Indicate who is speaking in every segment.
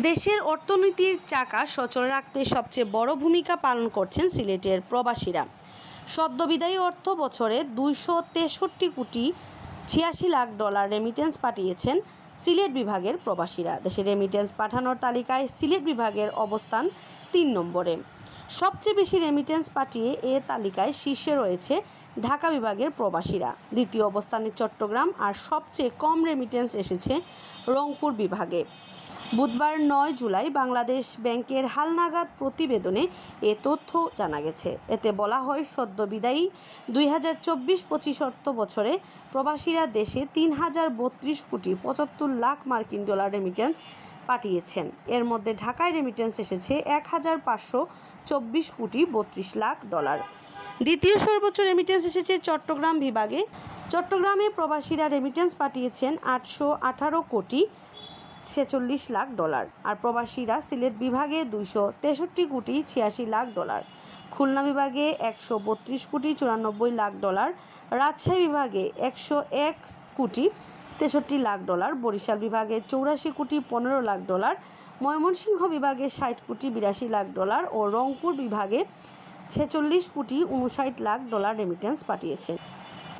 Speaker 1: দেশের অর্থনীতির চাকা সচল রাখতে সবচেয়ে বড় ভূমিকা পালন করছেন সিলেটের প্রবাসীরা। সদ্যবিদায়ী অর্থ বছরে 263 কোটি 86 লাখ ডলার রেমিটেন্স পাঠিয়েছেন সিলেট বিভাগের প্রবাসীরা। দেশে রেমিটেন্স পাঠানোর তালিকায় সিলেট বিভাগের অবস্থান 3 নম্বরে। সবচেয়ে বেশি রেমিটেন্স পাঠিয়ে এ তালিকায় শীর্ষে রয়েছে ঢাকা বিভাগের প্রবাসীরা। দ্বিতীয় অবস্থানে চট্টগ্রাম, আর সবচেয়ে কম রেমিটেন্স এসেছে রংপুর বিভাগে। বুধবার 9 জুলাই বাংলাদেশ ব্যাংকের হালনাগাদ প্রতিবেদনে এ তথ্য জানা গেছে। এতে বলা হয়, সদ্যবিদায়ী 2024-25 অর্থ বছরে প্রবাসীরা দেশে 3032 কোটি 75 লাখ মার্কিন ডলার রেমিটেন্স পাঠিয়েছেন। এর মধ্যে ঢাকায় রেমিটেন্স এসেছে 1524 কোটি 32 লাখ ডলার। দ্বিতীয় সর্বোচ্চ রেমিটেন্স এসেছে চট্টগ্রাম বিভাগে। চট্টগ্রামে প্রবাসীরা রেমিটেন্স পাঠিয়েছেন 818 কোটি 46 লাখ ডলার, আর প্রবাসীরা সিলেট বিভাগে 263 কোটি 86 লাখ ডলার, খুলনা বিভাগে 132 কোটি 94 লাখ ডলার, রাজশাহী বিভাগে 101 কোটি 63 লাখ ডলার, বরিশাল বিভাগে 84 কোটি 15 লাখ ডলার, ময়মনসিংহ বিভাগে 60 কোটি 82 লাখ ডলার ও রংপুর বিভাগে 46 কোটি 59 লাখ ডলার রেমিটেন্স পাঠিয়েছে।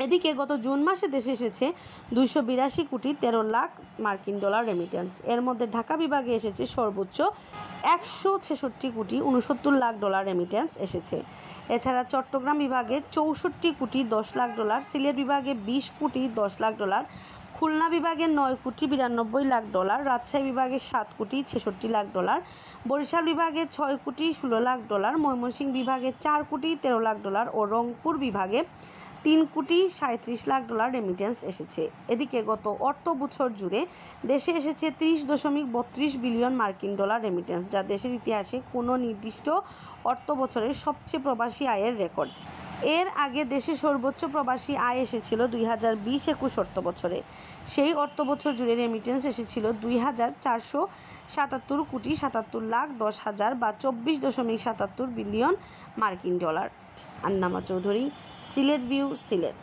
Speaker 1: এদিকে গত জুন মাসে দেশে এসেছে 282 কোটি 13 লাখ মার্কিন ডলার রেমিটেন্স। এর মধ্যে ঢাকা বিভাগে এসেছে সর্বোচ্চ 166 কোটি 69 লাখ ডলার রেমিটেন্স এসেছে। এছাড়া চট্টগ্রাম বিভাগে 64 কোটি 10 লাখ ডলার, সিলেট বিভাগে 20 কোটি 10 লাখ ডলার, খুলনা বিভাগে 9 কোটি 92 লাখ ডলার, রাজশাহী বিভাগে 7 কোটি 66 লাখ ডলার, বরিশাল বিভাগে 6 কোটি 16 লাখ ডলার, ময়মনসিংহ বিভাগে 4 কোটি 13 লাখ ডলার ও রংপুর বিভাগে 3 কোটি 37 লাখ ডলার রেমিটেন্স এসেছে। এদিকে গত অর্থ বছর জুড়ে দেশে এসেছে 30.32 বিলিয়ন মার্কিন ডলার রেমিটেন্স, যা দেশের ইতিহাসে কোনো নির্দিষ্ট অর্থ বছরের সবচেয়ে প্রবাসী আয়ের রেকর্ড। এর আগে দেশে সর্বোচ্চ প্রবাসী আয় এসেছিল 2020-21 অর্থ বছরে। সেই অর্থ বছর জুড়ে রেমিটেন্স এসেছিল 2477 কোটি 77 লাখ 10 হাজার বা 24.77 বিলিয়ন মার্কিন ডলার। আন্নামা চৌধুরী, সিলেট ভিউ, সিলেট।